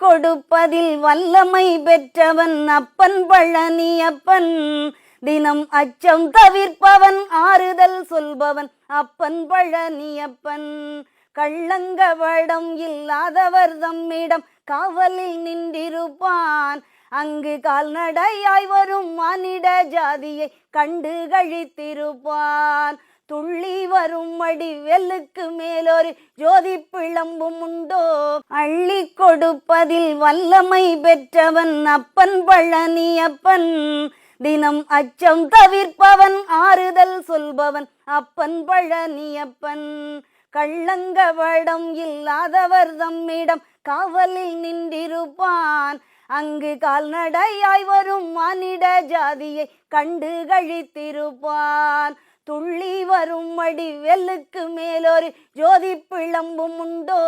கொடுப்பதில் வல்லமை பெற்றவன் அப்பன் பழனியப்பன். தினம் அச்சம் தவிர்ப்பவன் ஆறுதல் சொல்பவன் அப்பன் பழனியப்பன். கள்ளங்கவடம் இல்லாதவர் தம்மிடம் காவலில் நின்றிருப்பான். அங்கு கால்நடையாய் வரும் மானிட ஜாதியை கண்டு கழித்திருப்பான். துள்ளி வரும் வடிவேலுக்கு மேலொரு ஜோதி பிளம்பும் உண்டோ. அள்ளி கொடுப்பதில் வல்லமை பெற்றவன் அப்பன் பழனியப்பன். தினம் அச்சம் தவிர்ப்பவன் ஆறுதல் சொல்பவன் அப்பன் பழனியப்பன். கள்ளங்கவடம் இல்லாதவர் தம்மிடம் காவலில் நின்றிருப்பான். அங்கு கால்நடையாய் வரும் மானிட ஜாதியை கண்டு கழித்திருப்பான். துள்ளி வரும் வடிவேலுக்கு மேலொரு ஜோதி பிளம்பும் உண்டோ.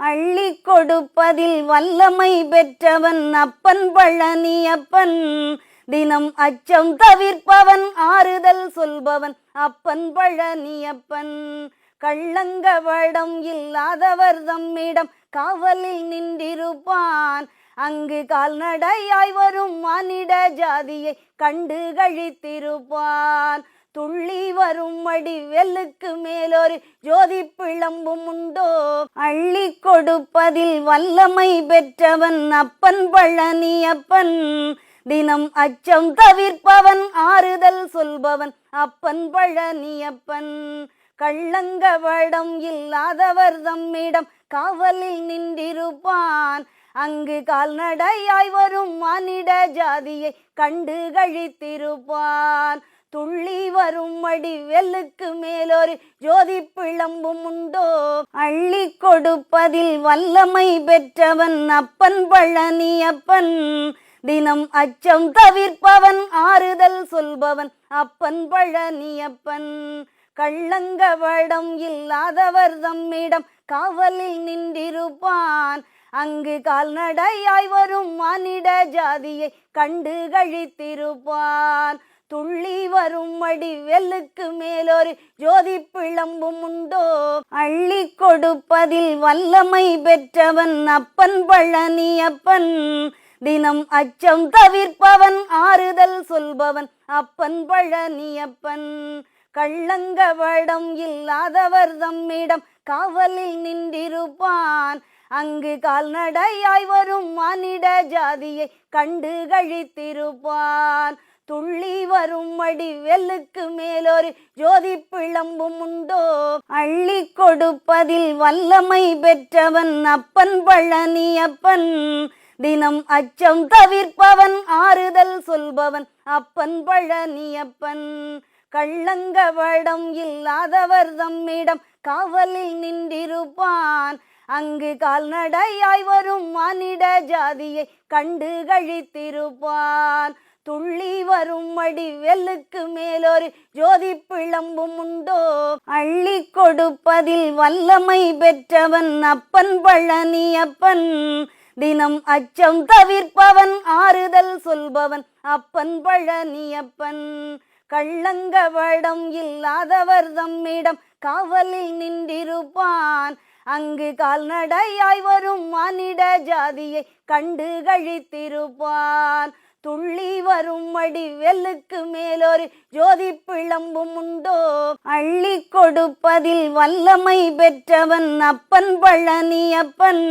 அள்ளி கொடுப்பதில் வல்லமை பெற்றவன் அப்பன் பழனியப்பன். தினம் அச்சம் தவிர்ப்பவன் ஆறுதல் சொல்பவன் அப்பன் பழனியப்பன். கள்ளங்கவடம் இல்லாதவர் தம்மிடம் காவலில் நின்றிருப்பான். அங்கு கால்நடையாய் வரும் மானிட ஜாதியை கண்டு கழித்திருப்பான். துள்ளி வரும் வடிவேலுக்கு மேலொரு ஜோதி பிளம்பும் உண்டோ. அள்ளி கொடுப்பதில் வல்லமை பெற்றவன் அப்பன் பழனியப்பன். தினம் அச்சம் தவிர்ப்பவன் ஆறுதல் சொல்பவன் அப்பன் பழனியப்பன். கள்ளங்கவடம் இல்லாதவர் தம்மிடம் காவலில் நின்றிருப்பான். அங்கு கால்நடையாய் வரும் மானிட ஜாதியை கண்டு கழித்திருப்பான். துள்ளி வரும் வடிவேலுக்கு மேலொரு ஜோதி பிளம்பும் உண்டோ. அள்ளி கொடுப்பதில் வல்லமை பெற்றவன் அப்பன் பழனியப்பன். தினம் அச்சம் தவிர்ப்பவன் ஆறுதல் சொல்பவன் அப்பன் பழனியப்பன். கள்ளங்கவடம் இல்லாதவர் தம்மிடம் காவலில் நின்றிருப்பான். அங்கு கால்நடையாய் வரும் மானிட ஜாதியை கண்டு கழித்திருப்பான். துள்ளி வரும் வடிவேலுக்கு மேலொரு ஜோதி பிளம்பும் உண்டோ. அள்ளி கொடுப்பதில் வல்லமை பெற்றவன் அப்பன் பழனியப்பன். தினம் அச்சம் தவிர்ப்பவன் ஆறுதல் சொல்பவன் அப்பன் பழனியப்பன். கள்ளங்கவடம் இல்லாதவர் தம்மிடம் காவலில் நின்றிருப்பான். அங்கு கால்நடையாய் வரும் மானிட ஜாதியை கண்டு கழித்திருப்பான். துள்ளி வரும் வடிவேலுக்கு மேலொரு ஜோதி பிளம்பும் உண்டோ. அள்ளி கொடுப்பதில் வல்லமை பெற்றவன் அப்பன் பழனியப்பன். தினம் அச்சம் தவிர்ப்பவன் ஆறுதல் சொல்பவன் அப்பன் பழனியப்பன். கள்ளங்கவடம் இல்லாதவர் தம்மிடம் காவலில் நின்றிருப்பான். அங்கு கால்நடையாய் வரும் மானிட ஜாதியை கண்டு கழித்திருப்பான். துள்ளி வரும் வடிவேலுக்கு மேலொரு ஜோதி பிளம்பும் உண்டோ. அள்ளி கொடுப்பதில் வல்லமை பெற்றவன் அப்பன் பழனியப்பன். தினம் அச்சம் தவிர்ப்பவன் ஆறுதல் சொல்பவன் அப்பன் பழனியப்பன். கள்ளங்கவடம் இல்லாதவர் தம்மிடம் காவலில் நின்றிருப்பான். அங்கு கால்நடையாய் வரும் மானிட ஜாதியை கண்டு கழித்திருப்பான். துள்ளி வரும் வடிவேலுக்கு மேலொரு ஜோதி பிளம்பும் உண்டோ. அள்ளி கொடுப்பதில் வல்லமை பெற்றவன் அப்பன் பழனியப்பன்.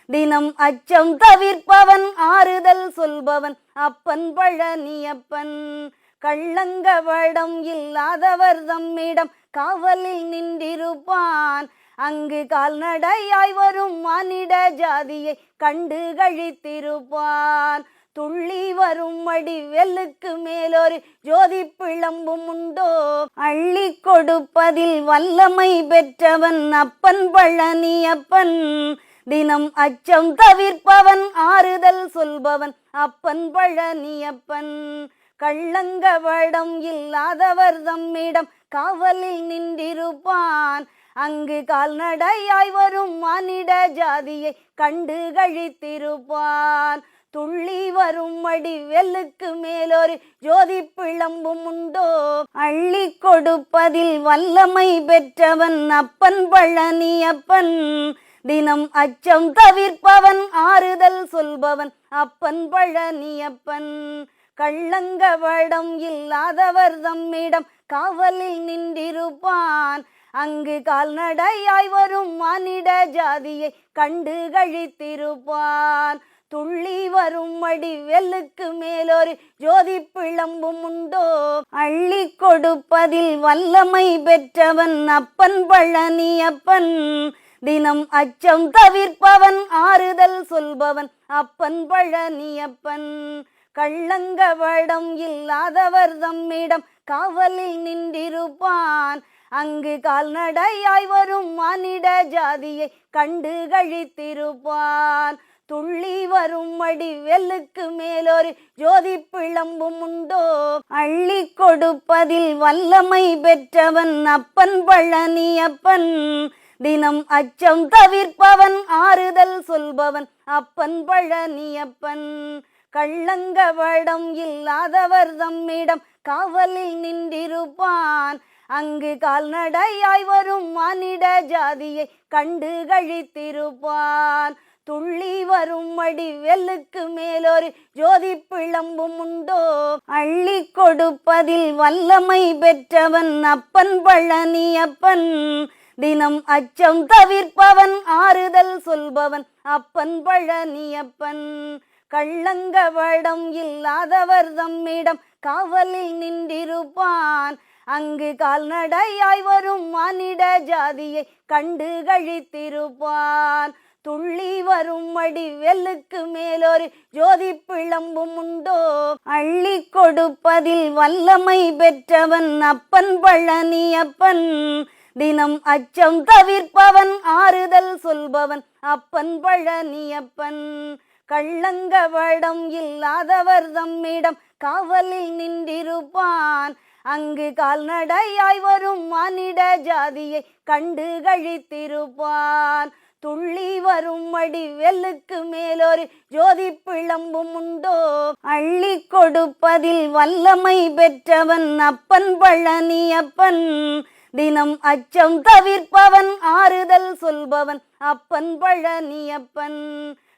தினம் அச்சம் தவிர்ப்பவன் ஆறுதல் சொல்பவன் அப்பன் பழனியப்பன். கள்ளங்கவடம் இல்லாதவர் தம்மிடம் காவலில் நின்றிருப்பான். அங்கு கால்நடையாய் வரும் மானிட ஜாதியை கண்டு கழித்திருப்பான். துள்ளி வரும் வடிவேலுக்கு மேலொரு ஜோதி பிளம்பும் உண்டோ. அள்ளி கொடுப்பதில் வல்லமை பெற்றவன் அப்பன் பழனியப்பன். தினம் அச்சம் தவிர்ப்பவன் ஆறுதல் சொல்பவன் அப்பன் பழனியப்பன். கள்ளங்கவடம் இல்லாதவர் தம்மிடம் காவலில் நின்றிருப்பான். அங்கு கால்நடையாய் வரும் மானிட ஜாதியை கண்டு கழித்திருப்பான். துள்ளி வரும் வடிவேலுக்கு மேலொரு ஜோதி பிளம்பும் உண்டோ. அள்ளி கொடுப்பதில் வல்லமை பெற்றவன் அப்பன் பழனியப்பன். தினம் அச்சம் தவிர்ப்பவன் ஆறுதல் ஆறுதல் சொல்பவன் அப்பன் பழனியப்பன். கள்ளங்கபடம் இல்லாதவர் தம்மிடம் காவலில் நின்றிருப்பான். அங்கு கால்நடையாய் வரும் மானிட ஜாதியை கண்டு கழித்திருப்பான். துள்ளி வரும் வடிவேலுக்கு மேலொரு ஜோதி பிளம்பும் உண்டோ. அள்ளி கொடுப்பதில் வல்லமை பெற்றவன் அப்பன் பழனியப்பன். தினம் அச்சம் தவிர்ப்பவன் ஆறுதல் சொல்பவன் அப்பன் பழனியப்பன். கள்ளங்கபடம் இல்லாதவர் தம்மிடம் காவலில் நின்றிருப்பான். அங்கு கால்நடையாய் வரும் மானிட ஜாதியை கண்டு கழித்திருப்பான். துள்ளி வரும் வடிவேலுக்கு மேலொரு ஜோதி பிளம்பும் உண்டோ. அள்ளி கொடுப்பதில் வல்லமை பெற்றவன் அப்பன் பழனியப்பன். தினம் அச்சம் தவிர்ப்பவன் ஆறுதல் சொல்பவன் அப்பன் பழனியப்பன். கள்ளங்கபடம் இல்லாதவர் தம்மிடம் காவலில் நின்றிருப்பான். அங்கு கால்நடையாய் வரும் மானிட ஜாதியை கண்டு கழித்திருப்பான். துள்ளி வரும் வடிவேலுக்கு மேலொரு ஜோதி பிளம்பும் உண்டோ. அள்ளி கொடுப்பதில் வல்லமை பெற்றவன் அப்பன் பழனியப்பன். தினம் அச்சம் தவிர்ப்பவன் ஆறுதல் சொல்பவன் அப்பன் பழனியப்பன். கள்ளங்கபடம் இல்லாதவர் தம்மிடம் காவலில் நின்றிருப்பான். அங்கு கால்நடையாய் வரும் மானிட ஜாதியை கண்டு கழித்திருப்பான். துள்ளி வரும் வடிவேலுக்கு மேலொரு ஜோதி பிளம்பும் உண்டோ. அள்ளி கொடுப்பதில் வல்லமை பெற்றவன் அப்பன் பழனியப்பன். தினம் அச்சம் தவிர்ப்பவன் ஆறுதல் சொல்பவன் அப்பன் பழனியப்பன். கள்ளங்கபடம் இல்லாதவர் தம்மிடம் காவலில் நின்றிருப்பான். அங்கு கால்நடையாய் வரும் மானிட ஜாதியை கண்டு கழித்திருப்பான். துள்ளி வரும் வடிவேலுக்கு மேலொரு ஜோதி பிளம்பும் உண்டோ. அள்ளி கொடுப்பதில் வல்லமை பெற்றவன் அப்பன் பழனியப்பன். தினம் அச்சம் தவிர்ப்பவன் ஆறுதல் சொல்பவன் அப்பன் பழனியப்பன்.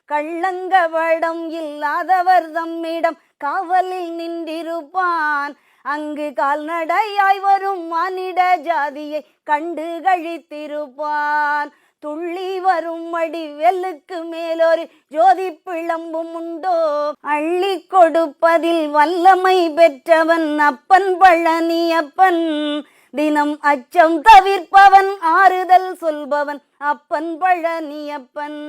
கள்ளங்கபடம் இல்லாதவர் தம்மிடம் காவலில் நின்றிருப்பான். அங்கு கால்நடையாய் வரும் மானிட ஜாதியை கண்டு கழித்திருப்பான். துள்ளி வரும் வடிவேலுக்கு மேலொரு ஜோதி பிளம்பும் உண்டோ. அள்ளி கொடுப்பதில் வல்லமை பெற்றவன் அப்பன் பழனியப்பன். தினம் அச்சம் தவிர்ப்பவன் ஆறுதல் சொல்பவன் அப்பன் பழனியப்பன்.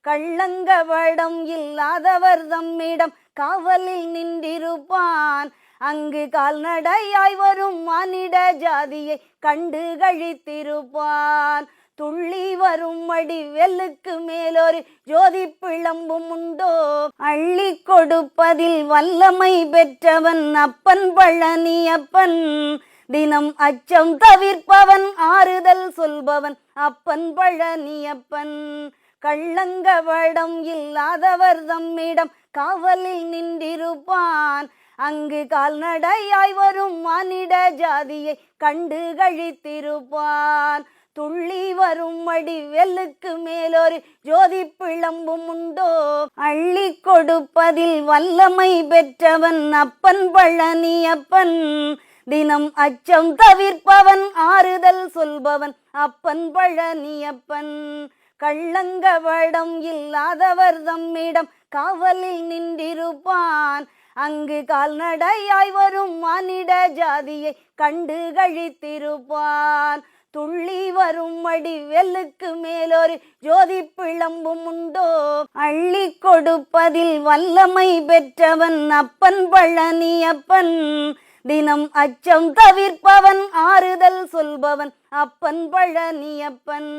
கள்ளங்கபடம் இல்லாதவர் தம்மிடம் காவலில் நின்றிருப்பான். அங்கு கால்நடையாய் வரும் மானிட ஜாதியை கண்டு கழித்திருப்பான். துள்ளி வரும் வடிவேலுக்கு மேலொரு ஜோதி பிளம்பும் உண்டோ. அள்ளி கொடுப்பதில் வல்லமை பெற்றவன் அப்பன் பழனியப்பன். தினம் அச்சம் தவிர்ப்பவன் ஆறுதல் சொல்பவன் அப்பன் பழனியப்பன். கள்ளங்கபடம் இல்லாதவர் தம்மிடம் காவலில் நின்றிருப்பான். அங்கு கால்நடையாய் வரும் மானிட ஜாதியை கண்டு கழித்திருப்பான். துள்ளி வரும் வடிவேலுக்கு மேலொரு ஜோதி பிளம்பும் உண்டோ. அள்ளி கொடுப்பதில் வல்லமை பெற்றவன் அப்பன் பழனியப்பன். தினம் அச்சம் தவிர்ப்பவன் ஆறுதல் சொல்பவன் அப்பன் பழனியப்பன். கள்ளங்கபடம் இல்லாதவர் தம்மிடம் காவலில் நின்றிருப்பான். அங்கு கால்நடையாய் வரும் மானிட ஜாதியை கண்டு கழித்திருப்பான். துள்ளி வரும் வடிவேலுக்கு மேலொரு ஜோதி பிளம்பும் உண்டோ. அள்ளி கொடுப்பதில் வல்லமை பெற்றவன் அப்பன் பழனியப்பன். தினம் அச்சம் தவிர்ப்பவன் ஆறுதல் சொல்பவன் அப்பன் பழனியப்பன்.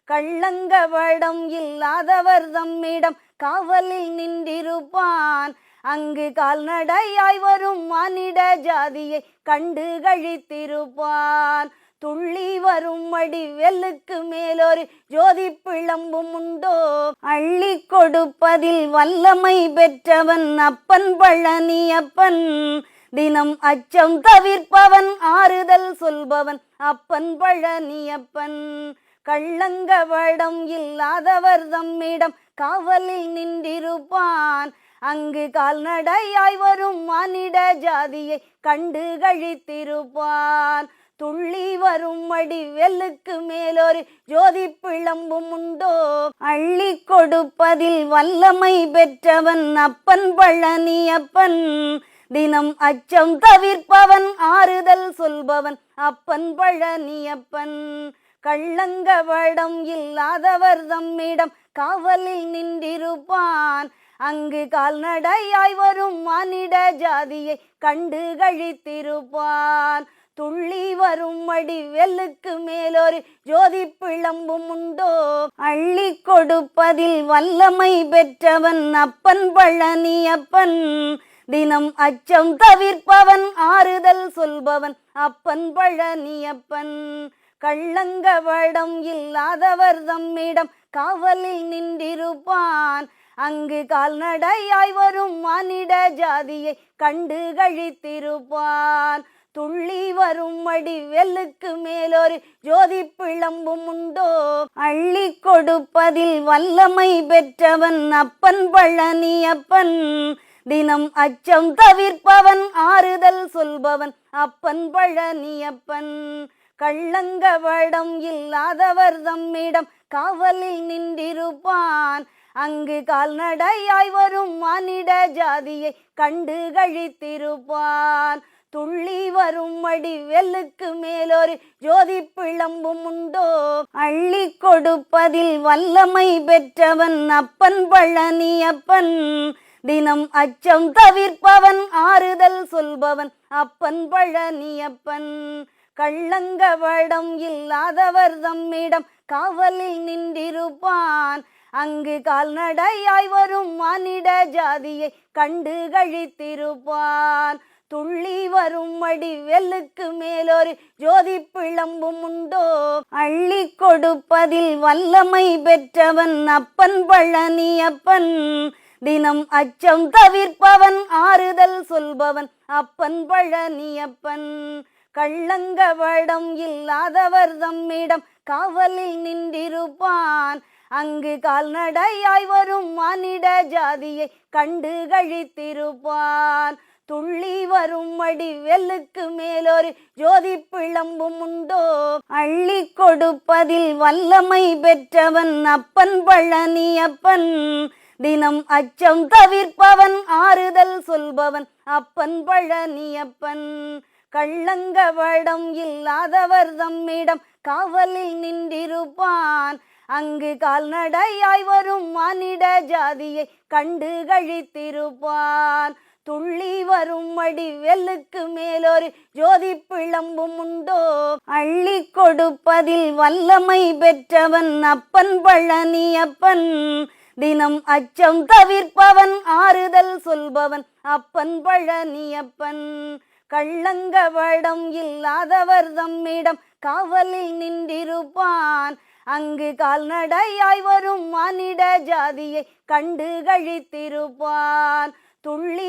கள்ளங்கபடம் இல்லாதவர் தம்மிடம் காவலில் நின்றிருப்பான். அங்கு கால்நடையாய் வரும் மானிட ஜாதியை கண்டு கழித்திருப்பான். துள்ளி வரும் வடிவேலுக்கு மேலொரு ஜோதி பிளம்பும் உண்டோ. அள்ளி கொடுப்பதில் வல்லமை பெற்றவன் அப்பன் பழனியப்பன். தினம் அச்சம் தவிர்ப்பவன் ஆறுதல் சொல்பவன் அப்பன் பழனியப்பன். கள்ளங்கபடம் இல்லாதவர் தம்மிடம் காவலில் நின்றிருப்பான். அங்கு கால்நடையாய் வரும் மானிட ஜாதியை கண்டு கழித்திருப்பான். துள்ளி வரும் அடி வெல்லுக்கு மேலொரு ஜோதி பிளம்பும் உண்டோ, அள்ளி கொடுப்பதில் வல்லமை பெற்றவன் அப்பன் பழனியப்பன். தினம் அச்சம் தவிர்ப்பவன் ஆறுதல் சொல்பவன் அப்பன் பழனியப்பன். கள்ளங்கவடம் இல்லாதவர் தம்மிடம் காவலில் நின்றிருப்பான். அங்கு கால்நடையாய் வரும் மானிட ஜாதியை கண்டு கழித்திருப்பான். துள்ளி வரும் அடி வெல்லுக்கு மேலொரு ஜோதி பிளம்பும் உண்டோ, அள்ளி கொடுப்பதில் வல்லமை பெற்றவன் அப்பன் பழனியப்பன். தினம் அச்சம் தவிர்ப்பவன் ஆறுதல் சொல்பவன் அப்பன் பழனியப்பன். கள்ளங்கவடம் இல்லாதவர் தம்மிடம் காவலில் நின்றிருப்பான். அங்கு கால்நடையாய் வரும் மானிட ஜாதியை கண்டு கழித்திருப்பான். துள்ளி வரும் அடி வெல்லுக்கு மேலொரு ஜோதி பிளம்பும் உண்டோ, அள்ளி கொடுப்பதில் வல்லமை பெற்றவன் அப்பன் பழனியப்பன். தினம் அச்சம் தவிர்ப்பவன் ஆறுதல் சொல்பவன் அப்பன் பழனியப்பன். கள்ளங்கவடம் இல்லாதவர் தம்மிடம் காவலில் நின்றிருப்பான். அங்கு கால்நடையாய் வரும் மானிட ஜாதியை கண்டு கழித்திருப்பான். துள்ளி வரும் அடி வெல்லுக்கு மேலொரு ஜோதி பிளம்பும் உண்டோ, அள்ளி கொடுப்பதில் வல்லமை பெற்றவன் அப்பன் பழனியப்பன். தினம் அச்சம் தவிர்ப்பவன் ஆறுதல் சொல்பவன் அப்பன் பழனியப்பன். கள்ளங்கவடம் இல்லாதவர் தம்மிடம் காவலில் நின்றிருப்பான். அங்கு கால்நடையாய் வரும் மானிட ஜாதியை கண்டு கழித்திருப்பான். துள்ளி வரும் அடி வெல்லுக்கு மேலொரு ஜோதி பிளம்பும் உண்டோ, அள்ளி கொடுப்பதில் வல்லமை பெற்றவன் அப்பன் பழனியப்பன். தினம் அச்சம் தவிர்ப்பவன் ஆறுதல் சொல்பவன் அப்பன் பழனியப்பன். கள்ளங்கவடம் இல்லாதவர் தம்மிடம் காவலில் நின்றிருப்பான். அங்கு கால்நடையாய் வரும் மானிட ஜாதியை கண்டு கழித்திருப்பான். துள்ளி வரும் அடி வெல்லுக்கு மேலொரு ஜோதி பிளம்பும் உண்டோ, அள்ளி கொடுப்பதில் வல்லமை பெற்றவன் அப்பன் பழனியப்பன். தினம் அச்சம் தவிர்ப்பவன் ஆறுதல் சொல்பவன் அப்பன் பழனியப்பன். கள்ளங்கவடம் இல்லாதவர் தம்மிடம் காவலில் நின்றிருப்பான். அங்கு கால்நடையாய் வரும் மானிட ஜாதியை கண்டு கழித்திருப்பான். துள்ளி வரும் அடி வெல்லுக்கு மேலொரு ஜோதி பிளம்பும் உண்டோ, அள்ளி கொடுப்பதில் வல்லமை பெற்றவன் அப்பன் பழனியப்பன். தினம் அச்சம் தவிர்ப்பவன் ஆறுதல் சொல்பவன் அப்பன் பழனியப்பன். கள்ளங்கவடம் இல்லாதவர் தம்மிடம் காவலில் நின்றிருப்பான். அங்கு கால்நடையாய் வரும் மானிட ஜாதியை கண்டு கழித்திருப்பான். துள்ளி